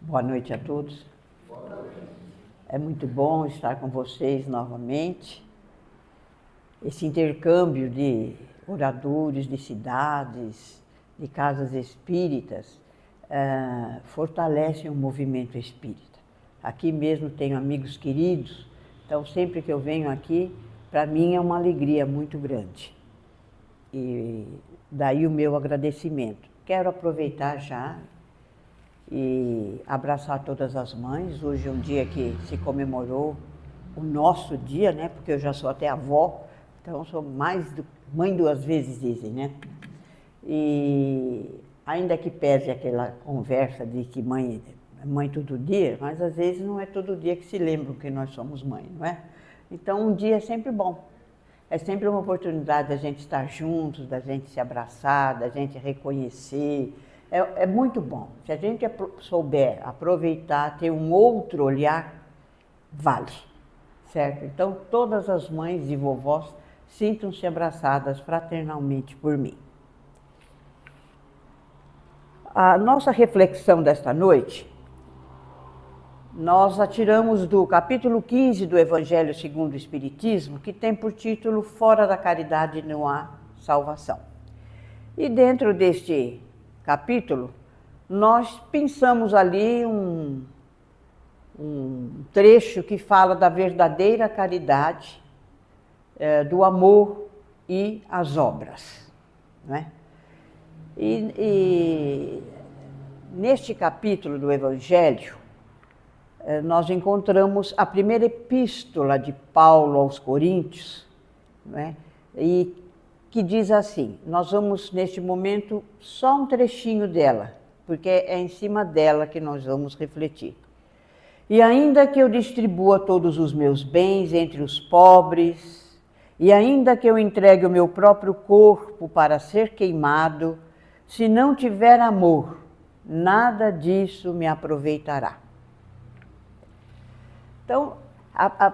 Boa noite a todos. É muito bom estar com vocês novamente. Esse intercâmbio de oradores, de cidades, de casas espíritas, fortalece o movimento espírita. Aqui mesmo tenho amigos queridos, então sempre que eu venho aqui, para mim é uma alegria muito grande. E daí o meu agradecimento. Quero aproveitar já e abraçar todas as mães. Hoje é um dia que se comemorou o nosso dia, né? Porque eu já sou até avó, então sou mãe duas vezes, dizem, né? E ainda que pese aquela conversa de que mãe é mãe todo dia, mas às vezes não é todo dia que se lembram que nós somos mãe, não é? Então um dia é sempre bom. É sempre uma oportunidade da gente estar juntos, da gente se abraçar, da gente reconhecer. É muito bom. Se a gente souber aproveitar, ter um outro olhar, vale, certo? Então, todas as mães e vovós sintam-se abraçadas fraternalmente por mim. A nossa reflexão desta noite, nós a tiramos do capítulo 15 do Evangelho segundo o Espiritismo, que tem por título Fora da caridade não há salvação. E dentro deste capítulo, nós pensamos ali um trecho que fala da verdadeira caridade, do amor e as obras, não é? E neste capítulo do Evangelho, nós encontramos a primeira epístola de Paulo aos Coríntios, não é? E que diz assim, nós vamos neste momento só um trechinho dela, porque é em cima dela que nós vamos refletir. E ainda que eu distribua todos os meus bens entre os pobres, e ainda que eu entregue o meu próprio corpo para ser queimado, se não tiver amor, nada disso me aproveitará. Então,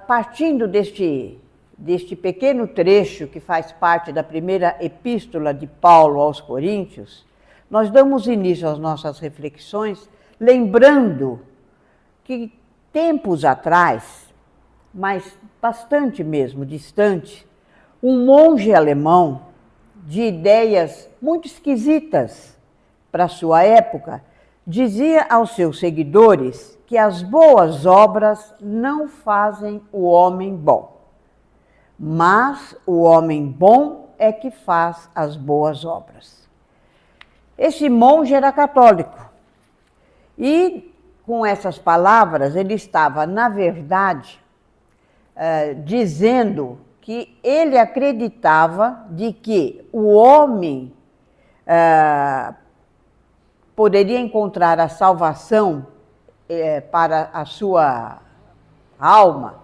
partindo deste pequeno trecho que faz parte da primeira epístola de Paulo aos Coríntios, nós damos início às nossas reflexões, lembrando que tempos atrás, mas bastante mesmo distante, um monge alemão de ideias muito esquisitas para a sua época, dizia aos seus seguidores que as boas obras não fazem o homem bom, mas o homem bom é que faz as boas obras. Esse monge era católico e, com essas palavras, ele estava, na verdade, dizendo que ele acreditava de que o homem poderia encontrar a salvação para a sua alma,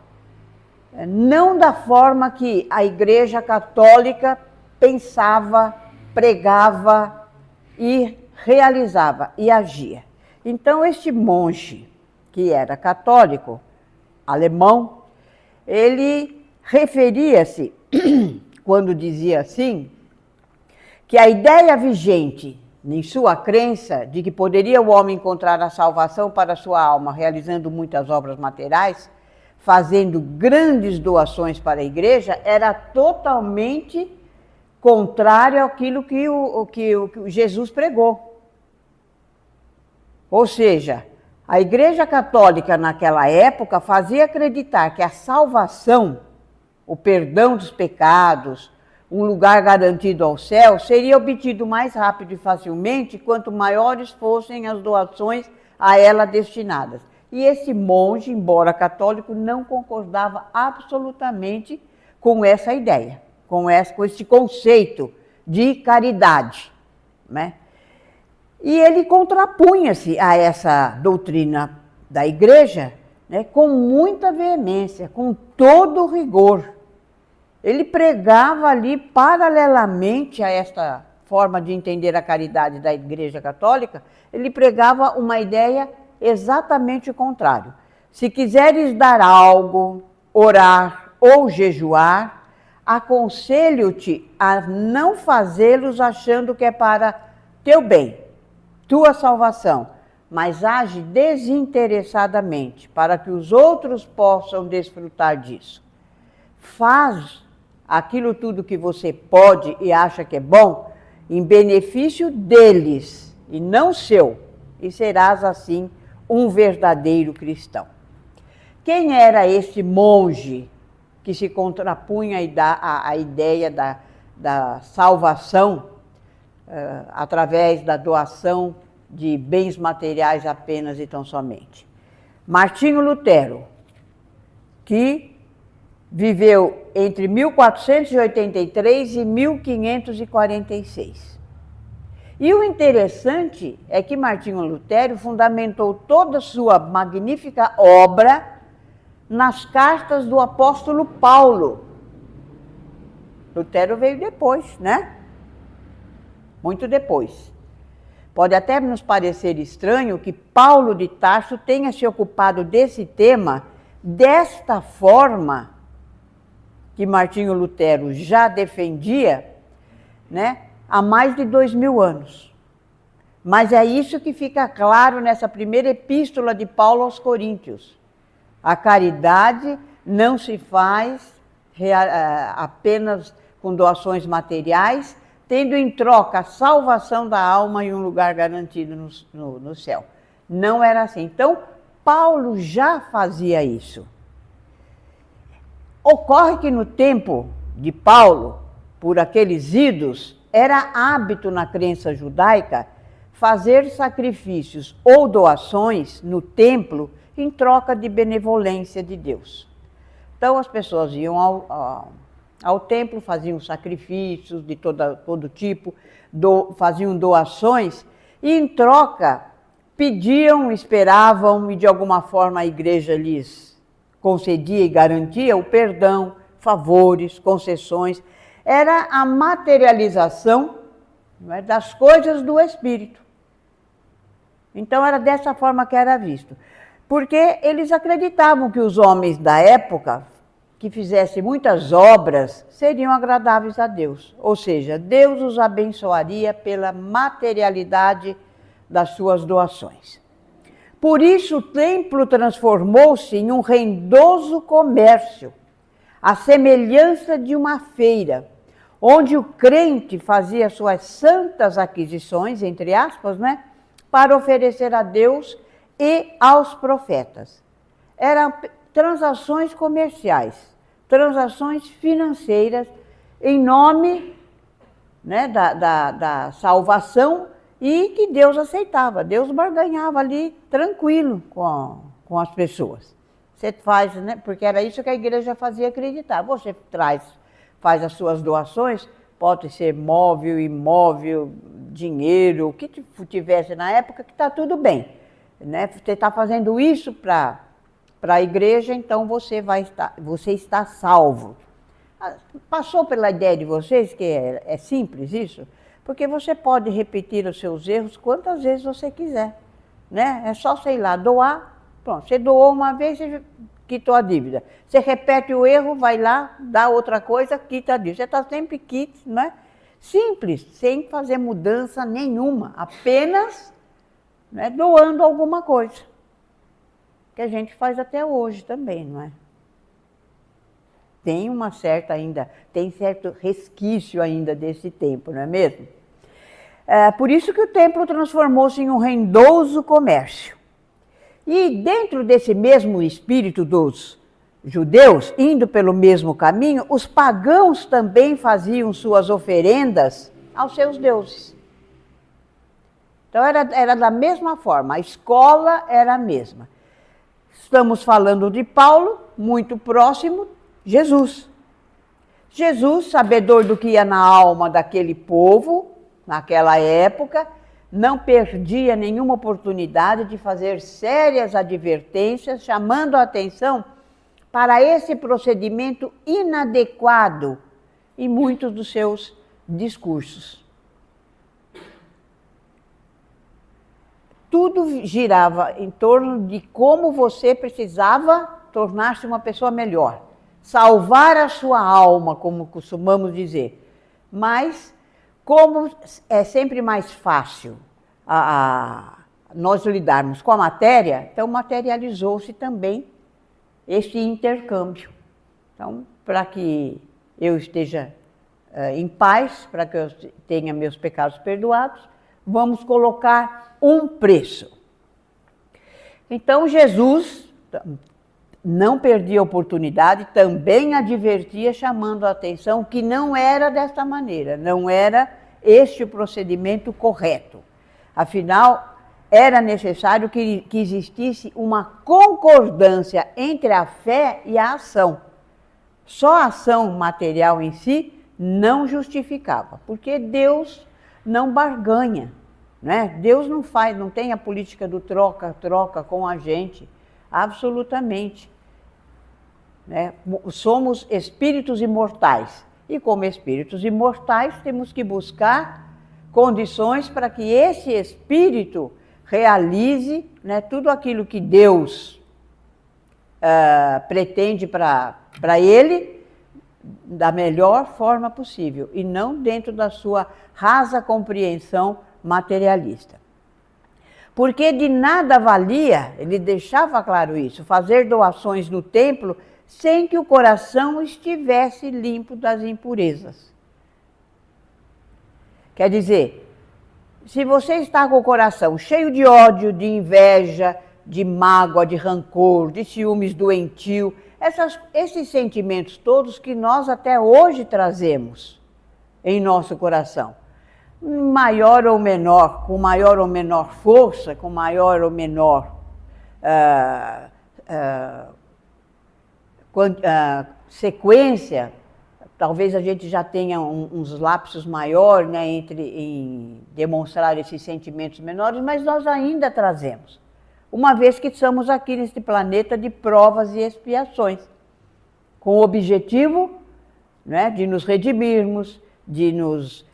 não da forma que a Igreja Católica pensava, pregava e realizava e agia. Então, este monge, que era católico, alemão, ele referia-se, quando dizia assim, que a ideia vigente em sua crença de que poderia o homem encontrar a salvação para a sua alma realizando muitas obras materiais, fazendo grandes doações para a igreja, era totalmente contrário àquilo que Jesus pregou. Ou seja, a Igreja Católica naquela época fazia acreditar que a salvação, o perdão dos pecados, um lugar garantido ao céu, seria obtido mais rápido e facilmente quanto maiores fossem as doações a ela destinadas. E esse monge, embora católico, não concordava absolutamente com essa ideia, com esse conceito de caridade, né? E ele contrapunha-se a essa doutrina da Igreja, né, com muita veemência, com todo o rigor. Ele pregava ali, paralelamente a esta forma de entender a caridade da Igreja Católica, ele pregava uma ideia exatamente o contrário. Se quiseres dar algo, orar ou jejuar, aconselho-te a não fazê-los achando que é para teu bem, tua salvação, mas age desinteressadamente para que os outros possam desfrutar disso. Faz aquilo tudo que você pode e acha que é bom em benefício deles e não seu, e serás assim um verdadeiro cristão. Quem era este monge que se contrapunha à ideia da salvação através da doação de bens materiais apenas e tão somente? Martinho Lutero, que viveu entre 1483 e 1546. E o interessante é que Martinho Lutero fundamentou toda a sua magnífica obra nas cartas do apóstolo Paulo. Lutero veio depois, né? Muito depois. Pode até nos parecer estranho que Paulo de Tarso tenha se ocupado desse tema desta forma que Martinho Lutero já defendia, né, há mais de 2000 anos. Mas é isso que fica claro nessa primeira epístola de Paulo aos Coríntios. A caridade não se faz apenas com doações materiais, tendo em troca a salvação da alma e um lugar garantido no céu. Não era assim. Então, Paulo já fazia isso. Ocorre que no tempo de Paulo, por aqueles idos, era hábito na crença judaica fazer sacrifícios ou doações no templo em troca de benevolência de Deus. Então as pessoas iam ao templo, faziam sacrifícios de todo tipo, faziam doações e em troca pediam, esperavam e de alguma forma a igreja lhes concedia e garantia o perdão, favores, concessões. Era a materialização, não é, das coisas do Espírito. Então era dessa forma que era visto. Porque eles acreditavam que os homens da época, que fizessem muitas obras, seriam agradáveis a Deus. Ou seja, Deus os abençoaria pela materialidade das suas doações. Por isso o templo transformou-se em um rendoso comércio, à semelhança de uma feira, onde o crente fazia suas santas aquisições, entre aspas, né, para oferecer a Deus e aos profetas. Eram transações comerciais, transações financeiras, em nome, né, da salvação, e que Deus aceitava. Deus barganhava ali tranquilo com as pessoas. Você faz, né, porque era isso que a igreja fazia acreditar. Você faz as suas doações, pode ser móvel, imóvel, dinheiro, o que tivesse na época, que está tudo bem. Né? Você está fazendo isso para a igreja, então você está salvo. Passou pela ideia de vocês que é simples isso? Porque você pode repetir os seus erros quantas vezes você quiser. Né? É só, sei lá, doar. Pronto, você doou uma vez, você quitou a dívida. Você repete o erro, vai lá, dá outra coisa, quita a dívida. Você está sempre quite, né? Simples, sem fazer mudança nenhuma, apenas, né, doando alguma coisa. Que a gente faz até hoje também, não é? Tem certo resquício ainda desse tempo, não é mesmo? Por isso que o templo transformou-se em um rendoso comércio. E dentro desse mesmo espírito dos judeus, indo pelo mesmo caminho, os pagãos também faziam suas oferendas aos seus deuses. Então era da mesma forma, a escola era a mesma. Estamos falando de Paulo, muito próximo, Jesus. Jesus, sabedor do que ia na alma daquele povo, naquela época, não perdia nenhuma oportunidade de fazer sérias advertências, chamando a atenção para esse procedimento inadequado em muitos dos seus discursos. Tudo girava em torno de como você precisava tornar-se uma pessoa melhor, salvar a sua alma, como costumamos dizer. Mas, como é sempre mais fácil a nós lidarmos com a matéria, então materializou-se também este intercâmbio. Então, para que eu esteja em paz, para que eu tenha meus pecados perdoados, vamos colocar um preço. Então, Jesus não perdia a oportunidade, também advertia, chamando a atenção que não era desta maneira, não era este o procedimento correto. Afinal, era necessário que existisse uma concordância entre a fé e a ação. Só a ação material em si não justificava, porque Deus não barganha, né? Deus não tem a política do troca-troca com a gente, absolutamente. Né? Somos espíritos imortais, e como espíritos imortais temos que buscar condições para que esse espírito realize, né, tudo aquilo que Deus pretende para ele, da melhor forma possível, e não dentro da sua rasa compreensão materialista. Porque de nada valia, ele deixava claro isso, fazer doações no templo sem que o coração estivesse limpo das impurezas. Quer dizer, se você está com o coração cheio de ódio, de inveja, de mágoa, de rancor, de ciúmes doentio, esses sentimentos todos que nós até hoje trazemos em nosso coração, maior ou menor, com maior ou menor força, com maior ou menor sequência, talvez a gente já tenha uns lapsos maiores, né, em demonstrar esses sentimentos menores, mas nós ainda trazemos, uma vez que estamos aqui neste planeta de provas e expiações, com o objetivo, né, de nos redimirmos, de nos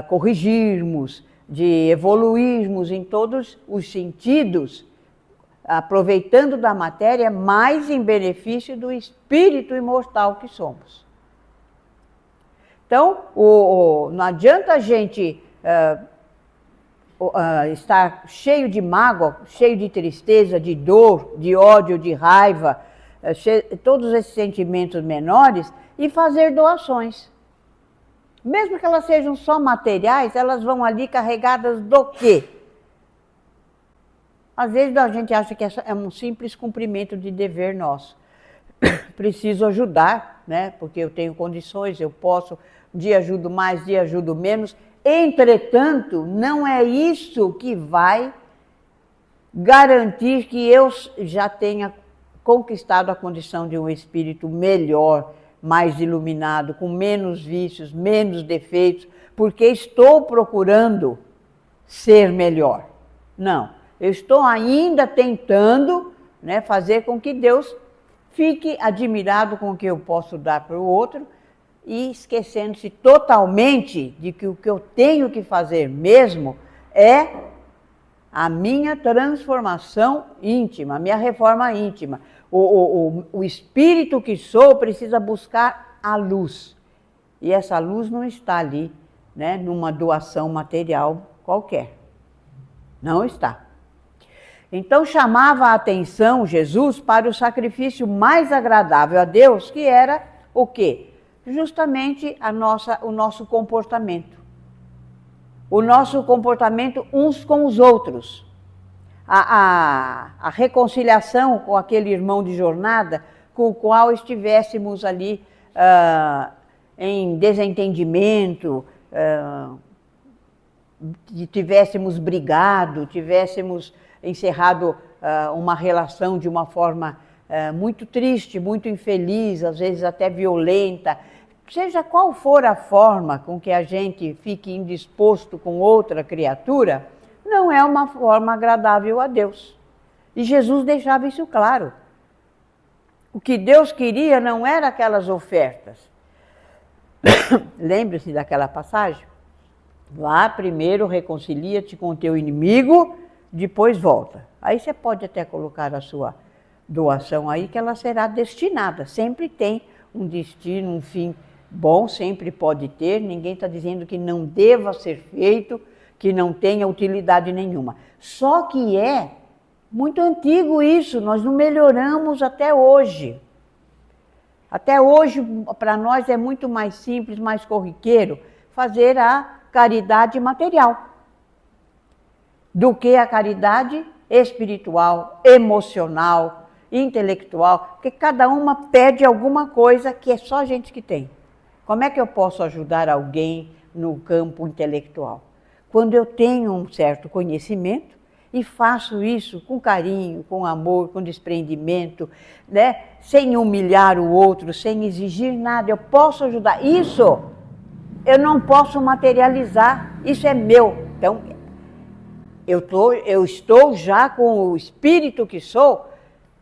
corrigirmos, de evoluirmos em todos os sentidos, aproveitando da matéria mais em benefício do espírito imortal que somos. Então, não adianta a gente estar cheio de mágoa, cheio de tristeza, de dor, de ódio, de raiva, todos esses sentimentos menores, e fazer doações. Mesmo que elas sejam só materiais, elas vão ali carregadas do quê? Às vezes a gente acha que é um simples cumprimento de dever nosso. Preciso ajudar, né? Porque eu tenho condições, eu posso, um dia ajudo mais, um dia ajudo menos. Entretanto, não é isso que vai garantir que eu já tenha conquistado a condição de um espírito melhor, mais iluminado, com menos vícios, menos defeitos, porque estou procurando ser melhor. Não, eu estou ainda tentando, né, fazer com que Deus fique admirado com o que eu posso dar para o outro e esquecendo-se totalmente de que o que eu tenho que fazer mesmo é a minha transformação íntima, a minha reforma íntima. O espírito que sou precisa buscar a luz. E essa luz não está ali, né, numa doação material qualquer. Não está. Então chamava a atenção Jesus para o sacrifício mais agradável a Deus, que era o quê? Justamente o nosso comportamento. O nosso comportamento uns com os outros. A reconciliação com aquele irmão de jornada com o qual estivéssemos ali em desentendimento, tivéssemos brigado, tivéssemos encerrado uma relação de uma forma muito triste, muito infeliz, às vezes até violenta. Seja qual for a forma com que a gente fique indisposto com outra criatura, não é uma forma agradável a Deus. E Jesus deixava isso claro. O que Deus queria não era aquelas ofertas. Lembre-se daquela passagem? Vá primeiro, reconcilia-te com o teu inimigo, depois volta. Aí você pode até colocar a sua doação aí, que ela será destinada. Sempre tem um destino, um fim bom, sempre pode ter. Ninguém está dizendo que não deva ser feito, que não tenha utilidade nenhuma. Só que é muito antigo isso, nós não melhoramos até hoje. Até hoje, para nós, é muito mais simples, mais corriqueiro fazer a caridade material do que a caridade espiritual, emocional, intelectual, porque cada uma pede alguma coisa que é só a gente que tem. Como é que eu posso ajudar alguém no campo intelectual? Quando eu tenho um certo conhecimento e faço isso com carinho, com amor, com desprendimento, né? Sem humilhar o outro, sem exigir nada, eu posso ajudar. Isso eu não posso materializar, isso é meu. Então, eu estou já com o espírito que sou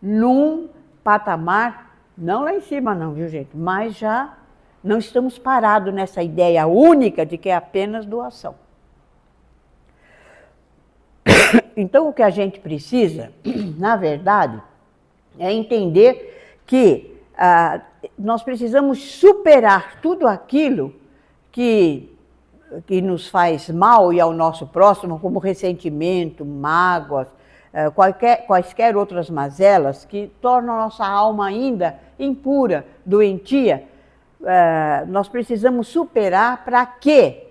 num patamar, não lá em cima não, viu gente? Mas já não estamos parados nessa ideia única de que é apenas doação. Então, o que a gente precisa, na verdade, é entender que nós precisamos superar tudo aquilo que nos faz mal e ao nosso próximo, como ressentimento, mágoas, quaisquer outras mazelas que tornam a nossa alma ainda impura, doentia. Nós precisamos superar para que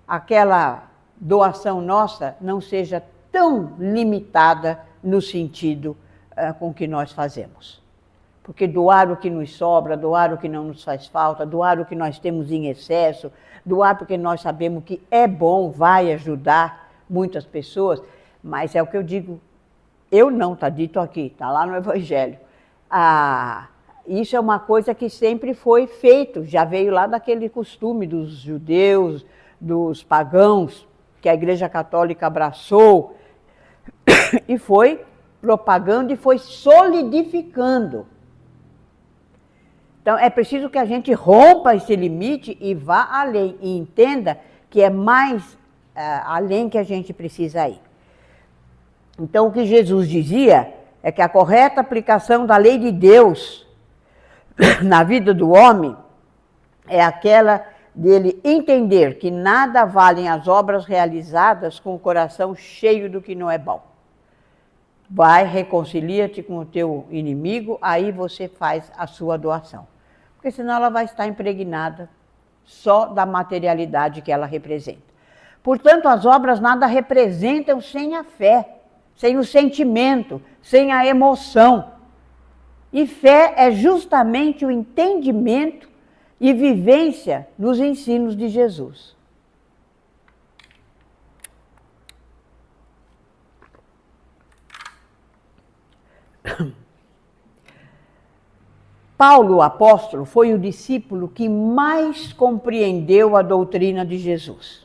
aquela doação nossa não seja tão limitada no sentido com que nós fazemos. Porque doar o que nos sobra, doar o que não nos faz falta, doar o que nós temos em excesso, doar porque nós sabemos que é bom, vai ajudar muitas pessoas, mas é o que eu digo, eu não, está dito aqui, está lá no Evangelho. Isso é uma coisa que sempre foi feito, já veio lá daquele costume dos judeus, dos pagãos, que a Igreja Católica abraçou e foi propagando e foi solidificando. Então, é preciso que a gente rompa esse limite e vá além, e entenda que é mais além que a gente precisa ir. Então, o que Jesus dizia é que a correta aplicação da lei de Deus na vida do homem é aquela dele entender que nada valem as obras realizadas com o coração cheio do que não é bom. Vai, reconcilia-te com o teu inimigo, aí você faz a sua doação. Porque senão ela vai estar impregnada só da materialidade que ela representa. Portanto, as obras nada representam sem a fé, sem o sentimento, sem a emoção. E fé é justamente o entendimento e vivência nos ensinos de Jesus. Paulo, o apóstolo, foi o discípulo que mais compreendeu a doutrina de Jesus.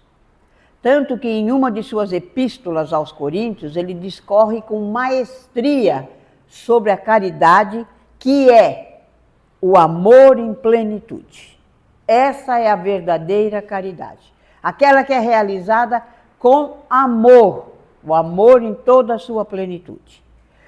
Tanto que em uma de suas epístolas aos Coríntios, ele discorre com maestria sobre a caridade, que é o amor em plenitude. Essa é a verdadeira caridade. Aquela que é realizada com amor, o amor em toda a sua plenitude.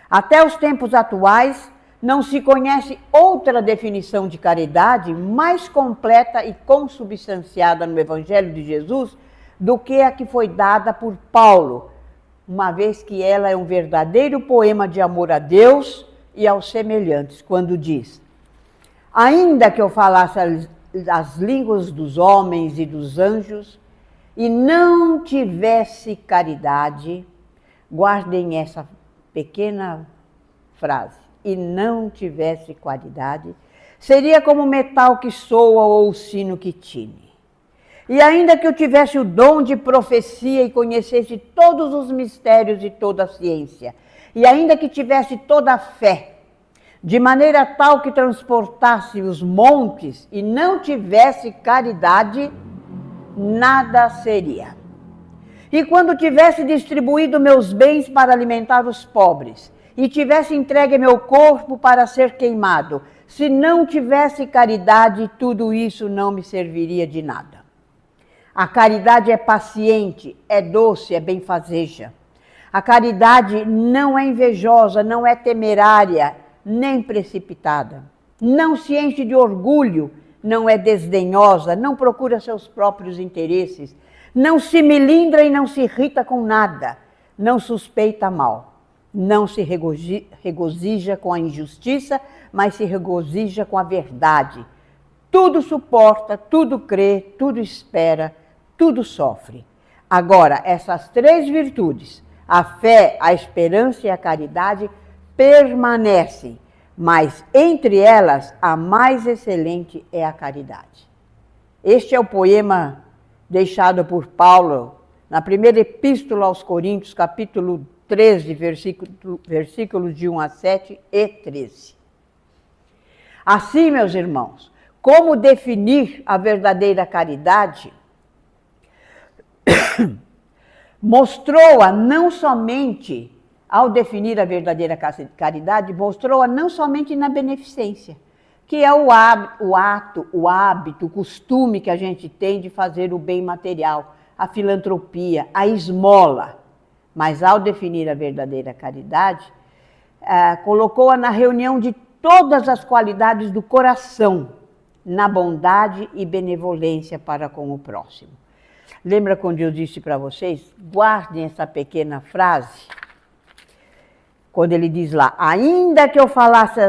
Até os tempos atuais, não se conhece outra definição de caridade mais completa e consubstanciada no Evangelho de Jesus do que a que foi dada por Paulo, uma vez que ela é um verdadeiro poema de amor a Deus e aos semelhantes, quando diz: ainda que eu falasse as línguas dos homens e dos anjos e não tivesse caridade, guardem essa pequena frase, e não tivesse caridade, seria como metal que soa ou o sino que tine. E ainda que eu tivesse o dom de profecia e conhecesse todos os mistérios e toda a ciência, e ainda que tivesse toda a fé, de maneira tal que transportasse os montes e não tivesse caridade, nada seria. E quando tivesse distribuído meus bens para alimentar os pobres, e tivesse entregue meu corpo para ser queimado, se não tivesse caridade, tudo isso não me serviria de nada. A caridade é paciente, é doce, é benfazeja. A caridade não é invejosa, não é temerária, nem precipitada. Não se enche de orgulho, não é desdenhosa, não procura seus próprios interesses, Não se melindra e não se irrita com nada. Não suspeita mal. Não se regozija com a injustiça, mas se regozija com a verdade. Tudo suporta, tudo crê, tudo espera, tudo sofre. Agora, essas 3 virtudes, a fé, a esperança e a caridade, permanecem, mas entre elas a mais excelente é a caridade. Este é o poema deixado por Paulo na primeira epístola aos Coríntios, capítulo 13, versículos de 1 a 7 e 13. Assim, meus irmãos, como definir a verdadeira caridade? Mostrou-a não somente, ao definir a verdadeira caridade, mostrou-a não somente na beneficência, que é o hábito, o costume que a gente tem de fazer o bem material, a filantropia, a esmola. Mas ao definir a verdadeira caridade, colocou-a na reunião de todas as qualidades do coração, na bondade e benevolência para com o próximo. Lembra quando eu disse para vocês? Guardem essa pequena frase. Quando ele diz lá, ainda que eu falasse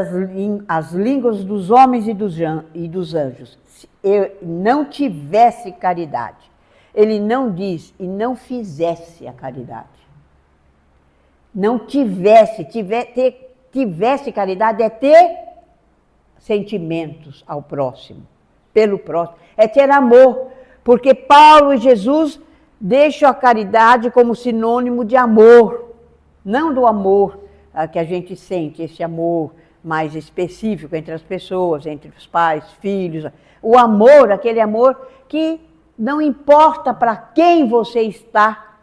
as línguas dos homens e dos anjos, se eu não tivesse caridade. Ele não diz, e não fizesse a caridade. Não tivesse caridade é ter sentimentos ao próximo, pelo próximo, é ter amor. Porque Paulo e Jesus deixam a caridade como sinônimo de amor, não do amor que a gente sente, esse amor mais específico entre as pessoas, entre os pais, filhos. O amor, aquele amor que não importa para quem você está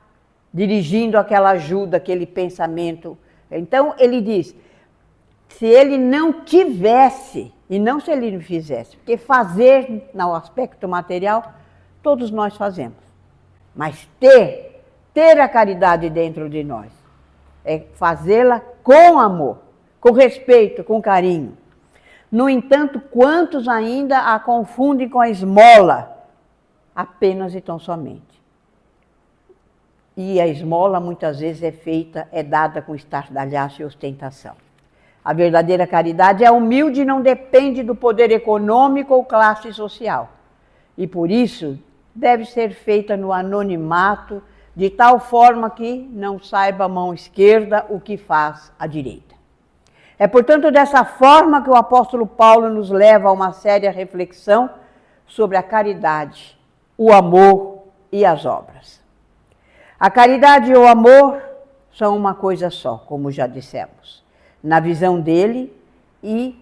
dirigindo aquela ajuda, aquele pensamento. Então, ele diz, se ele não tivesse, e não se ele não fizesse, porque fazer no aspecto material, todos nós fazemos. Mas ter a caridade dentro de nós, é fazê-la com amor, com respeito, com carinho. No entanto, quantos ainda a confundem com a esmola, apenas e tão somente. E a esmola muitas vezes é dada com estardalhaço e ostentação. A verdadeira caridade é humilde e não depende do poder econômico ou classe social. E por isso deve ser feita no anonimato, de tal forma que não saiba a mão esquerda o que faz a direita. É, portanto, dessa forma que o apóstolo Paulo nos leva a uma séria reflexão sobre a caridade, o amor e as obras. A caridade e o amor são uma coisa só, como já dissemos, na visão dele, e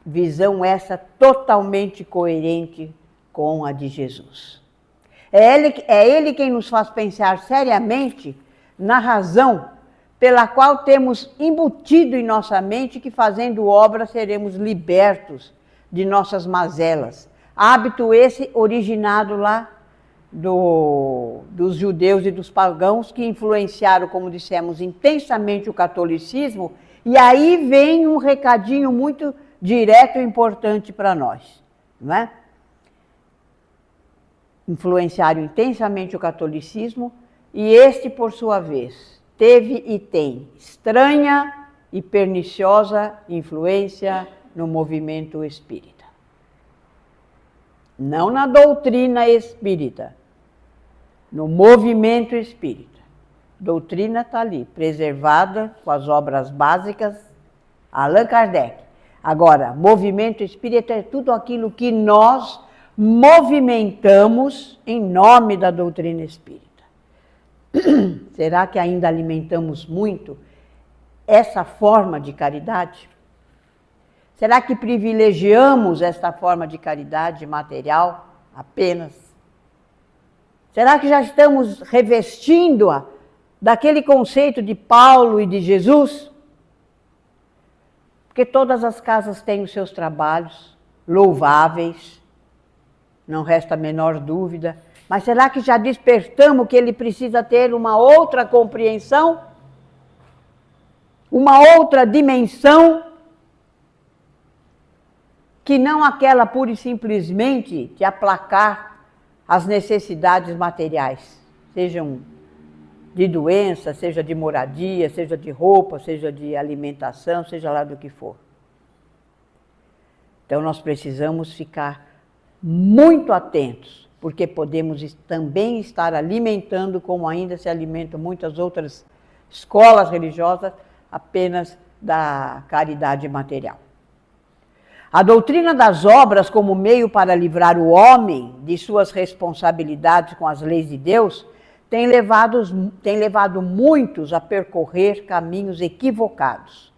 visão essa totalmente coerente com a de Jesus. É ele quem nos faz pensar seriamente na razão pela qual temos embutido em nossa mente que fazendo obra seremos libertos de nossas mazelas. Hábito esse originado lá dos judeus e dos pagãos que influenciaram, como dissemos, intensamente o catolicismo, e aí vem um recadinho muito direto e importante para nós, não é? Influenciaram intensamente o catolicismo, e este, por sua vez, teve e tem estranha e perniciosa influência no movimento espírita. Não na doutrina espírita, no movimento espírita. Doutrina está ali, preservada com as obras básicas, Allan Kardec. Agora, movimento espírita é tudo aquilo que nós movimentamos em nome da doutrina espírita. Será que ainda alimentamos muito essa forma de caridade? Será que privilegiamos esta forma de caridade material apenas? Será que já estamos revestindo-a daquele conceito de Paulo e de Jesus? Porque todas as casas têm os seus trabalhos louváveis, não resta a menor dúvida. Mas será que já despertamos que ele precisa ter uma outra compreensão? Uma outra dimensão? Que não aquela pura e simplesmente de aplacar as necessidades materiais. sejam de doença, seja de moradia, seja de roupa, seja de alimentação, seja lá do que for. Então nós precisamos ficar muito atentos, porque podemos também estar alimentando, como ainda se alimentam muitas outras escolas religiosas, apenas da caridade material. A doutrina das obras como meio para livrar o homem de suas responsabilidades com as leis de Deus tem levado muitos a percorrer caminhos equivocados,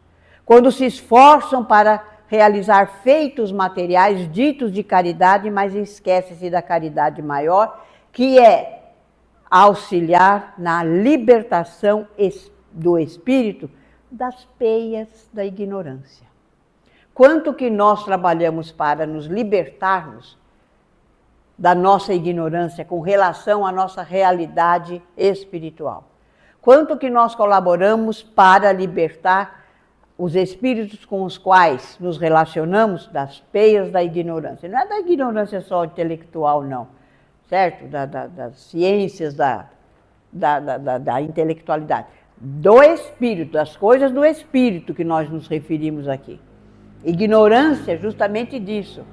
quando se esforçam para realizar feitos materiais ditos de caridade, mas esquece-se da caridade maior, que é auxiliar na libertação do espírito das peias da ignorância. Quanto que nós trabalhamos para nos libertarmos da nossa ignorância com relação à nossa realidade espiritual? Quanto que nós colaboramos para libertar os espíritos com os quais nos relacionamos das peias da ignorância? Não é da ignorância só intelectual, não, certo? Das ciências, da intelectualidade. Do espírito, das coisas do espírito que nós nos referimos aqui. Ignorância justamente disso.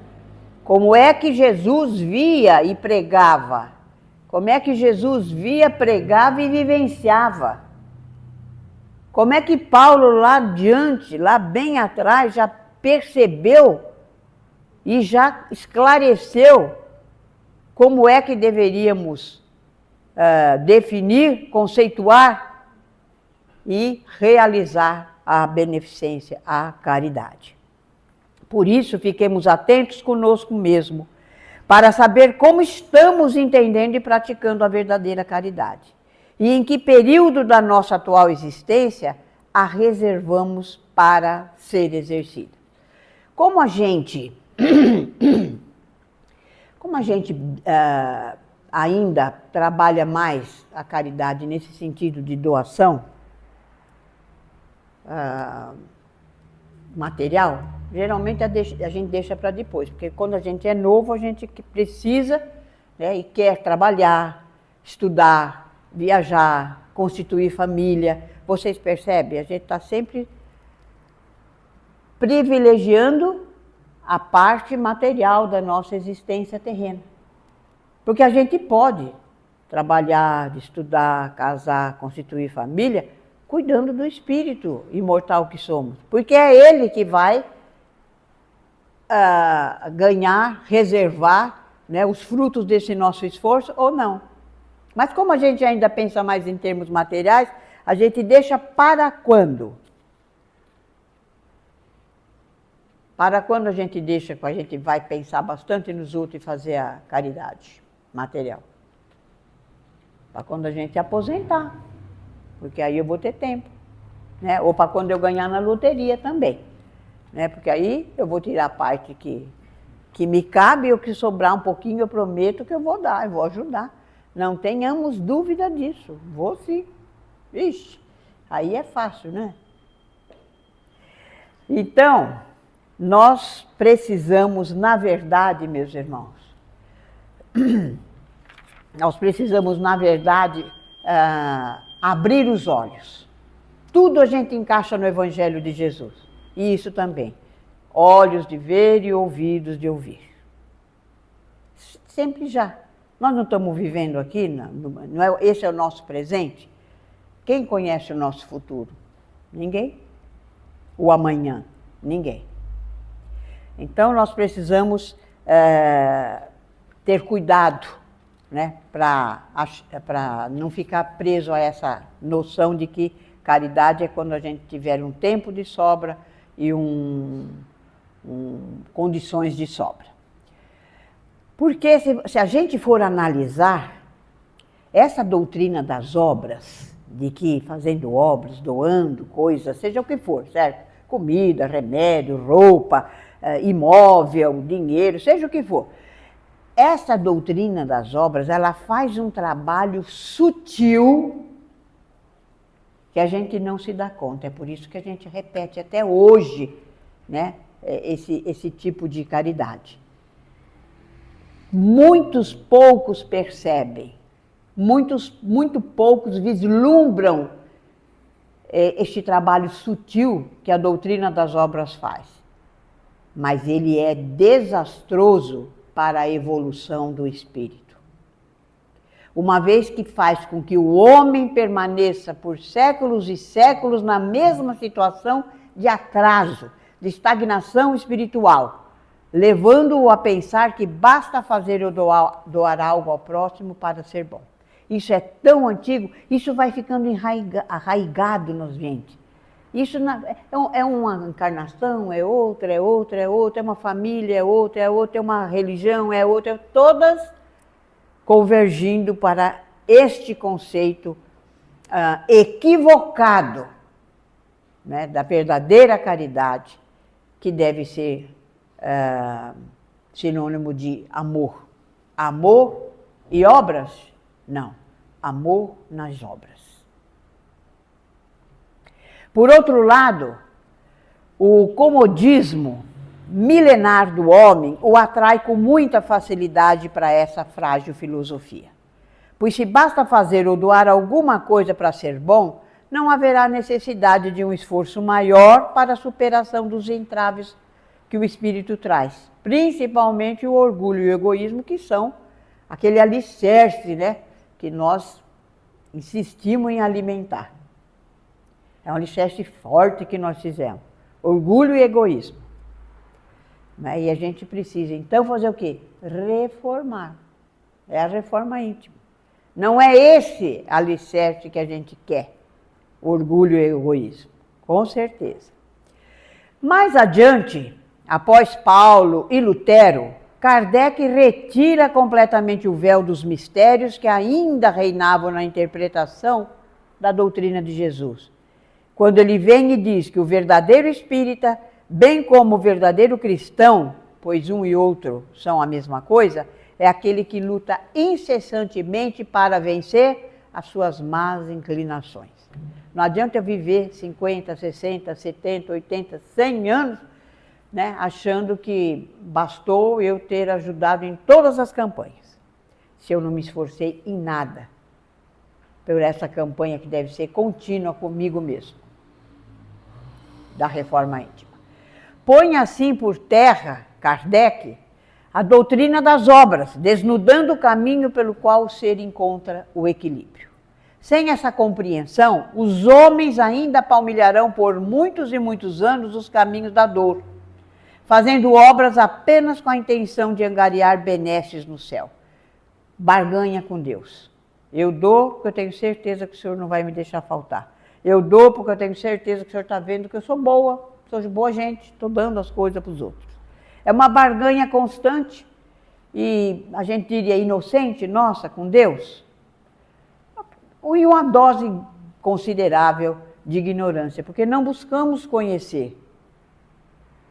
Como é que Jesus via e pregava? Como é que Jesus via, pregava e vivenciava? Como é que Paulo lá adiante, lá bem atrás, já percebeu e já esclareceu como é que deveríamos definir, conceituar e realizar a beneficência, a caridade. Por isso, fiquemos atentos conosco mesmo, para saber como estamos entendendo e praticando a verdadeira caridade. E em que período da nossa atual existência a reservamos para ser exercida. Como a gente ainda trabalha mais a caridade nesse sentido de doação material, geralmente a gente deixa para depois, porque quando a gente é novo, a gente precisa, né, e quer trabalhar, estudar, viajar, constituir família. Vocês percebem? A gente está sempre privilegiando a parte material da nossa existência terrena. Porque a gente pode trabalhar, estudar, casar, constituir família, cuidando do espírito imortal que somos. Porque é ele que vai ganhar, reservar, né, os frutos desse nosso esforço ou não. Mas como a gente ainda pensa mais em termos materiais, a gente deixa para quando? Para quando a gente deixa, a gente vai pensar bastante nos outros e fazer a caridade material? Para quando a gente aposentar, porque aí eu vou ter tempo, né? Ou para quando eu ganhar na loteria também, né? Porque aí eu vou tirar a parte que me cabe e o que sobrar um pouquinho eu prometo que eu vou dar, eu vou ajudar. Não tenhamos dúvida disso, vou sim. Ixi, aí é fácil, né? Então, nós precisamos, na verdade, meus irmãos, nós precisamos, na verdade, abrir os olhos. Tudo a gente encaixa no Evangelho de Jesus. E isso também. Olhos de ver e ouvidos de ouvir. Sempre já. Nós não estamos vivendo aqui, não é, esse é o nosso presente? Quem conhece o nosso futuro? Ninguém. O amanhã? Ninguém. Então, nós precisamos ter cuidado, né, para não ficar preso a essa noção de que caridade é quando a gente tiver um tempo de sobra e condições de sobra. Porque se a gente for analisar essa doutrina das obras, de que fazendo obras, doando coisas, seja o que for, certo? Comida, remédio, roupa, imóvel, dinheiro, seja o que for. Essa doutrina das obras, ela faz um trabalho sutil que a gente não se dá conta. É por isso que a gente repete até hoje, né, esse tipo de caridade. Poucos percebem muito poucos vislumbram este trabalho sutil que a doutrina das obras faz. Mas ele é desastroso para a evolução do espírito. Uma vez que faz com que o homem permaneça por séculos e séculos na mesma situação de atraso, de estagnação espiritual, levando-o a pensar que basta fazer ou doar algo ao próximo para ser bom. Isso é tão antigo, isso vai ficando arraigado nos gente. Isso é uma encarnação, é outra, é uma família, é outra, é uma religião, é outra, todas convergindo para este conceito equivocado, né, da verdadeira caridade, que deve ser sinônimo de amor. Amor e obras? Não. Amor nas obras. Por outro lado, o comodismo milenar do homem o atrai com muita facilidade para essa frágil filosofia. Pois se basta fazer ou doar alguma coisa para ser bom, não haverá necessidade de um esforço maior para a superação dos entraves que o espírito traz, principalmente o orgulho e o egoísmo, que são aquele alicerce, né, que nós insistimos em alimentar. É um alicerce forte que nós fizemos. Orgulho e egoísmo. E a gente precisa, então, fazer o quê? Reformar. É a reforma íntima. Não é esse alicerce que a gente quer. Orgulho e egoísmo. Com certeza. Mais adiante, após Paulo e Lutero, Kardec retira completamente o véu dos mistérios que ainda reinavam na interpretação da doutrina de Jesus. Quando ele vem e diz que o verdadeiro espírita, bem como o verdadeiro cristão, pois um e outro são a mesma coisa, é aquele que luta incessantemente para vencer as suas más inclinações. Não adianta eu viver 50, 60, 70, 80, 100 anos, né, achando que bastou eu ter ajudado em todas as campanhas, se eu não me esforcei em nada por essa campanha que deve ser contínua comigo mesmo, da reforma íntima. Põe assim por terra, Kardec, a doutrina das obras, desnudando o caminho pelo qual o ser encontra o equilíbrio. Sem essa compreensão, os homens ainda palmilharão por muitos e muitos anos os caminhos da dor, fazendo obras apenas com a intenção de angariar benesses no céu. Barganha com Deus. Eu dou porque eu tenho certeza que o Senhor não vai me deixar faltar. Eu dou porque eu tenho certeza que o Senhor está vendo que eu sou boa, sou de boa gente, estou dando as coisas para os outros. É uma barganha constante e a gente diria inocente, nossa, com Deus. E uma dose considerável de ignorância, porque não buscamos conhecer.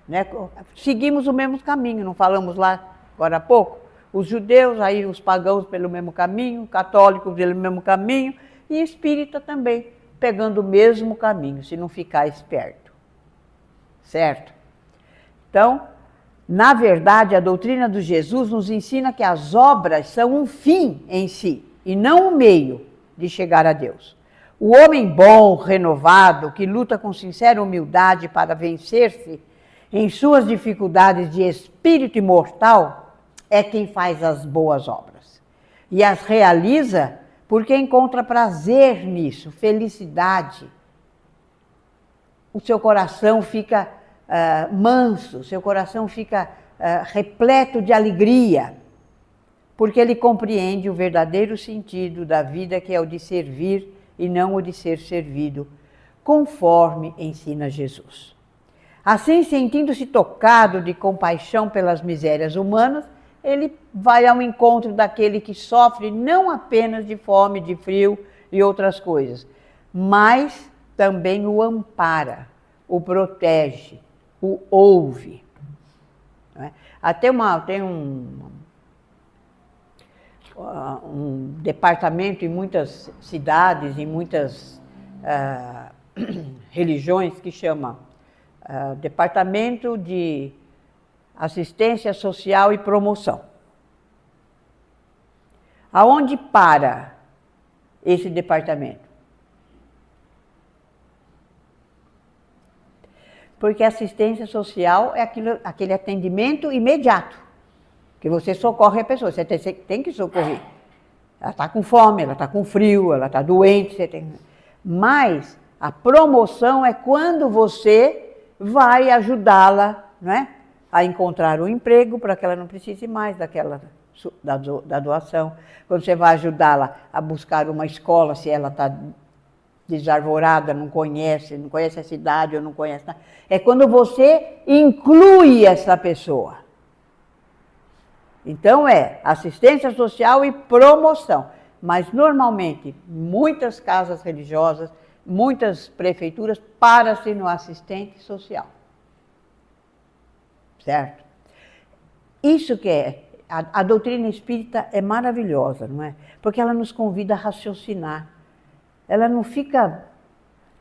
Né? Seguimos o mesmo caminho, não falamos lá agora há pouco? Os judeus, aí os pagãos pelo mesmo caminho, católicos pelo mesmo caminho e espírita também, pegando o mesmo caminho, se não ficar esperto. Certo? Então, na verdade, a doutrina do Jesus nos ensina que as obras são um fim em si e não um meio de chegar a Deus. O homem bom, renovado, que luta com sincera humildade para vencer-se em suas dificuldades de espírito imortal, é quem faz as boas obras. E as realiza porque encontra prazer nisso, felicidade. O seu coração fica manso, seu coração fica repleto de alegria, porque ele compreende o verdadeiro sentido da vida, que é o de servir e não o de ser servido, conforme ensina Jesus. Assim, sentindo-se tocado de compaixão pelas misérias humanas, ele vai ao encontro daquele que sofre não apenas de fome, de frio e outras coisas, mas também o ampara, o protege, o ouve. Até tem um departamento em muitas cidades, em muitas religiões, que chama Departamento de Assistência Social e Promoção, aonde para esse departamento? Porque assistência social é aquele atendimento imediato, que você socorre a pessoa, você tem que socorrer. Ela está com fome, ela está com frio, ela está doente, mas a promoção é quando você vai ajudá-la, não é? A encontrar um emprego para que ela não precise mais da doação. Quando você vai ajudá-la a buscar uma escola, se ela está desarvorada, não conhece a cidade ou não conhece nada. É quando você inclui essa pessoa. Então é assistência social e promoção. Mas normalmente, muitas casas religiosas, muitas prefeituras, para-se no assistente social. Certo? Isso que é, a doutrina espírita é maravilhosa, não é? Porque ela nos convida a raciocinar. Ela não fica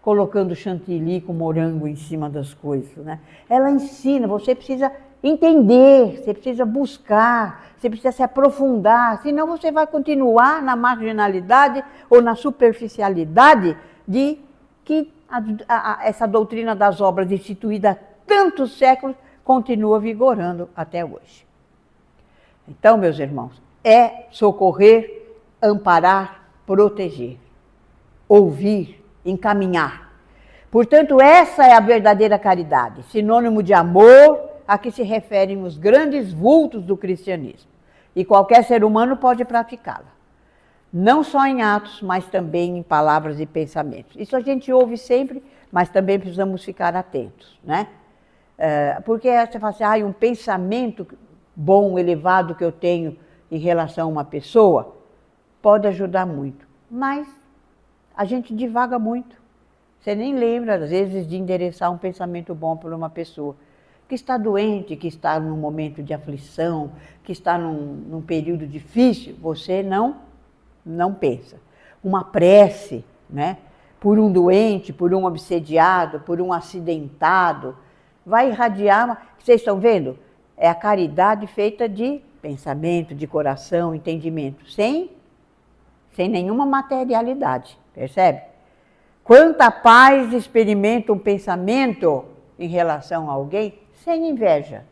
colocando chantilly com morango em cima das coisas, né? Ela ensina, você precisa entender, você precisa buscar, você precisa se aprofundar, senão você vai continuar na marginalidade ou na superficialidade de que essa doutrina das obras instituída há tantos séculos continua vigorando até hoje. Então, meus irmãos, é socorrer, amparar, proteger, ouvir, encaminhar. Portanto, essa é a verdadeira caridade, sinônimo de amor a que se referem os grandes vultos do cristianismo. E qualquer ser humano pode praticá-la. Não só em atos, mas também em palavras e pensamentos. Isso a gente ouve sempre, mas também precisamos ficar atentos, né? Porque você fala assim, um pensamento bom, elevado que eu tenho em relação a uma pessoa pode ajudar muito. Mas a gente divaga muito. Você nem lembra, às vezes, de endereçar um pensamento bom para uma pessoa que está doente, que está num momento de aflição, que está num período difícil, você não pensa. Uma prece, né, por um doente, por um obsediado, por um acidentado, vai irradiar. Vocês estão vendo? É a caridade feita de pensamento, de coração, entendimento, sem nenhuma materialidade, percebe? Quanta paz experimenta um pensamento em relação a alguém sem inveja,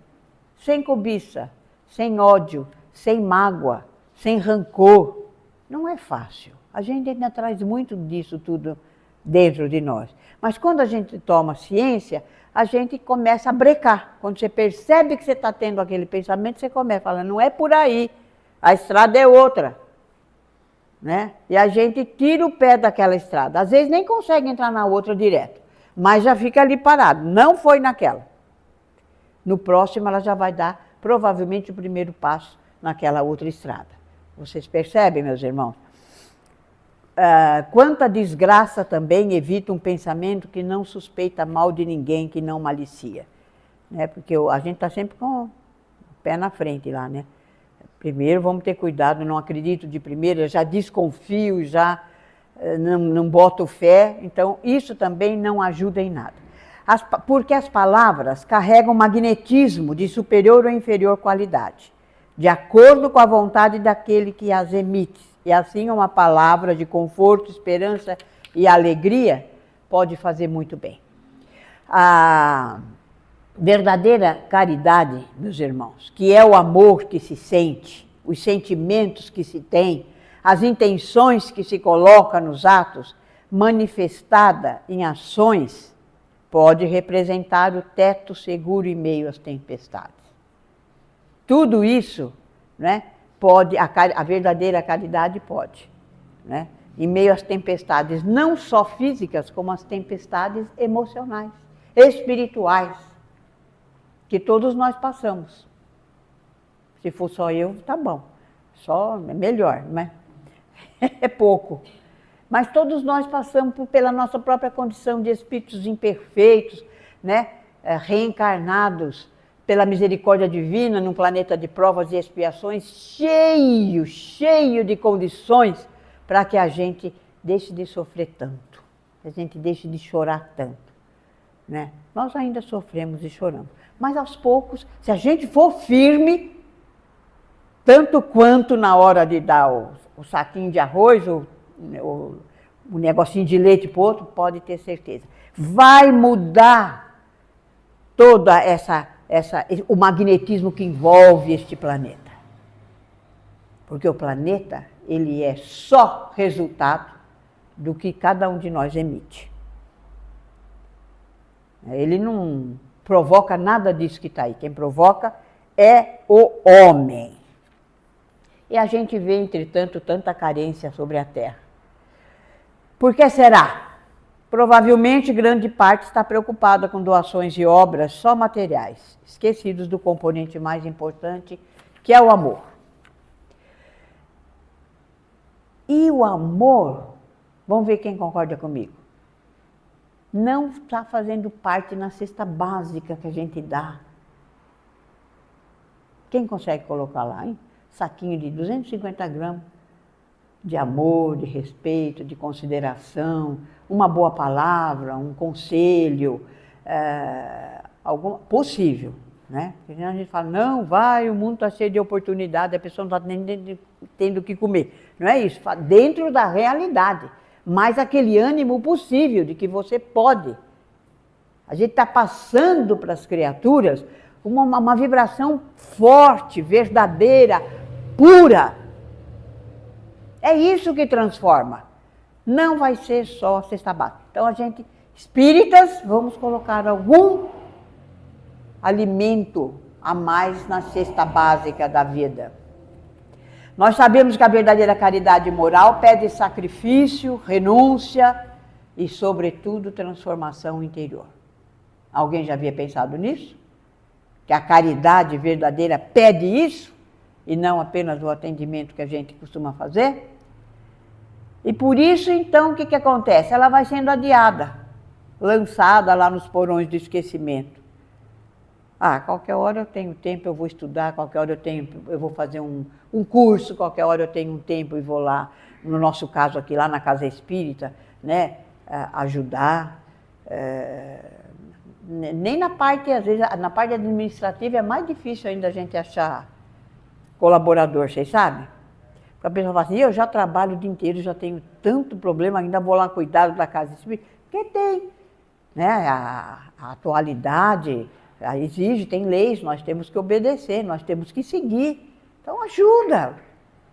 sem cobiça, sem ódio, sem mágoa, sem rancor. Não é fácil. A gente ainda traz muito disso tudo dentro de nós. Mas quando a gente toma ciência, a gente começa a brecar. Quando você percebe que você está tendo aquele pensamento, você começa a falar, não é por aí, a estrada é outra. Né? E a gente tira o pé daquela estrada. Às vezes nem consegue entrar na outra direto, mas já fica ali parado. Não foi naquela. No próximo ela já vai dar provavelmente o primeiro passo naquela outra estrada. Vocês percebem, meus irmãos? Quanta desgraça também evita um pensamento que não suspeita mal de ninguém, que não malicia. Né? Porque a gente está sempre com o pé na frente lá, né? Primeiro vamos ter cuidado, não acredito de primeira, já desconfio, já não boto fé. Então isso também não ajuda em nada. Porque as palavras carregam magnetismo de superior ou inferior qualidade, de acordo com a vontade daquele que as emite. E assim uma palavra de conforto, esperança e alegria pode fazer muito bem. A verdadeira caridade, meus irmãos, que é o amor que se sente, os sentimentos que se tem, as intenções que se colocam nos atos, manifestada em ações, pode representar o teto seguro em meio às tempestades. Tudo isso, né? Pode, a verdadeira caridade pode, né? Em meio às tempestades, não só físicas, como as tempestades emocionais, espirituais, que todos nós passamos. Se for só eu, tá bom, só é melhor, não é? É pouco. Mas todos nós passamos pela nossa própria condição de espíritos imperfeitos, né? Reencarnados pela misericórdia divina num planeta de provas e expiações cheio de condições para que a gente deixe de sofrer tanto, que a gente deixe de chorar tanto, né? Nós ainda sofremos e choramos, mas aos poucos, se a gente for firme, tanto quanto na hora de dar o saquinho de arroz, o negocinho de leite para o outro, pode ter certeza. Vai mudar toda o magnetismo que envolve este planeta. Porque o planeta, ele é só resultado do que cada um de nós emite. Ele não provoca nada disso que está aí. Quem provoca é o homem. E a gente vê, entretanto, tanta carência sobre a Terra. Por que será? Provavelmente, grande parte está preocupada com doações e obras só materiais, esquecidos do componente mais importante, que é o amor. E o amor, vamos ver quem concorda comigo, não está fazendo parte na cesta básica que a gente dá. Quem consegue colocar lá, hein? Saquinho de 250 gramas de amor, de respeito, de consideração, uma boa palavra, um conselho, possível, né? Porque a gente fala, não, vai, o mundo está cheio de oportunidade, a pessoa não está nem tendo o que comer. Não é isso, dentro da realidade, mas aquele ânimo possível de que você pode. A gente está passando para as criaturas uma vibração forte, verdadeira, pura. É isso que transforma. Não vai ser só a cesta básica. Então, a gente, espíritas, vamos colocar algum alimento a mais na cesta básica da vida. Nós sabemos que a verdadeira caridade moral pede sacrifício, renúncia e, sobretudo, transformação interior. Alguém já havia pensado nisso? Que a caridade verdadeira pede isso e não apenas o atendimento que a gente costuma fazer? E por isso, então, o que acontece? Ela vai sendo adiada, lançada lá nos porões do esquecimento. Qualquer hora eu tenho tempo, eu vou estudar, qualquer hora eu vou fazer um curso, qualquer hora eu tenho um tempo e vou lá, no nosso caso aqui, lá na Casa Espírita, né, ajudar. Nem na parte, às vezes, na parte administrativa é mais difícil ainda a gente achar colaborador, vocês sabem? Porque a pessoa fala assim, eu já trabalho o dia inteiro, já tenho tanto problema, ainda vou lá cuidar da Casa Espírita. Porque tem, né, a atualidade exige, tem leis, nós temos que obedecer, nós temos que seguir. Então ajuda,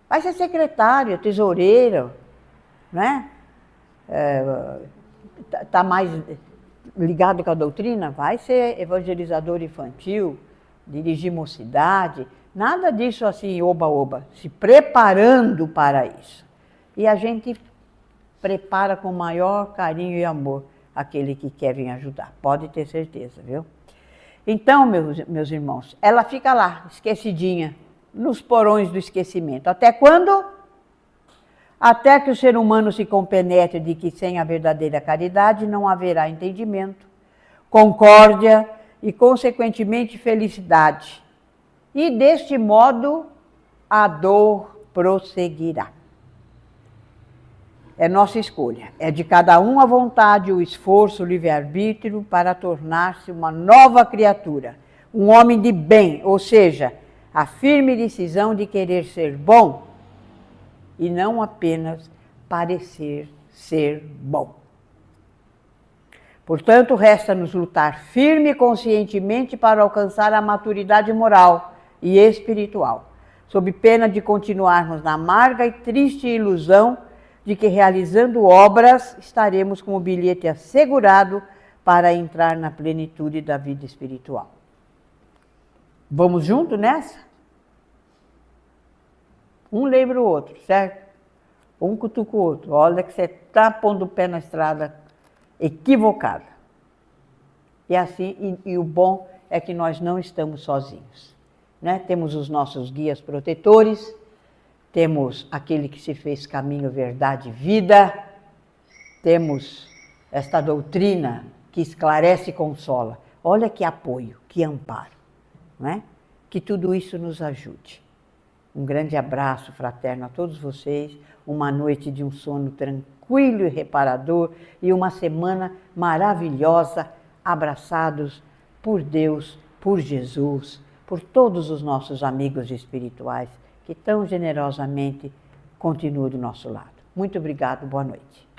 vai ser secretário, tesoureiro, né? Tá mais ligado com a doutrina, vai ser evangelizador infantil, dirigir mocidade, nada disso assim, oba-oba, se preparando para isso. E a gente prepara com maior carinho e amor aquele que quer vir ajudar, pode ter certeza, viu? Então, meus irmãos, ela fica lá, esquecidinha, nos porões do esquecimento. Até quando? Até que o ser humano se compenetre de que sem a verdadeira caridade não haverá entendimento, concórdia e, consequentemente, felicidade. E, deste modo, a dor prosseguirá. É nossa escolha, é de cada um a vontade, o esforço, o livre-arbítrio para tornar-se uma nova criatura, um homem de bem, ou seja, a firme decisão de querer ser bom e não apenas parecer ser bom. Portanto, resta-nos lutar firme e conscientemente para alcançar a maturidade moral e espiritual, sob pena de continuarmos na amarga e triste ilusão de que, realizando obras, estaremos com o bilhete assegurado para entrar na plenitude da vida espiritual. Vamos junto nessa? Um lembra o outro, certo? Um cutuca o outro. Olha que você está pondo o pé na estrada equivocada. E assim, e o bom é que nós não estamos sozinhos, né? Temos os nossos guias protetores, temos aquele que se fez caminho, verdade e vida, temos esta doutrina que esclarece e consola. Olha que apoio, que amparo, não é? Que tudo isso nos ajude. Um grande abraço fraterno a todos vocês, uma noite de um sono tranquilo e reparador e uma semana maravilhosa, abraçados por Deus, por Jesus, por todos os nossos amigos espirituais que tão generosamente continuam do nosso lado. Muito obrigado, boa noite.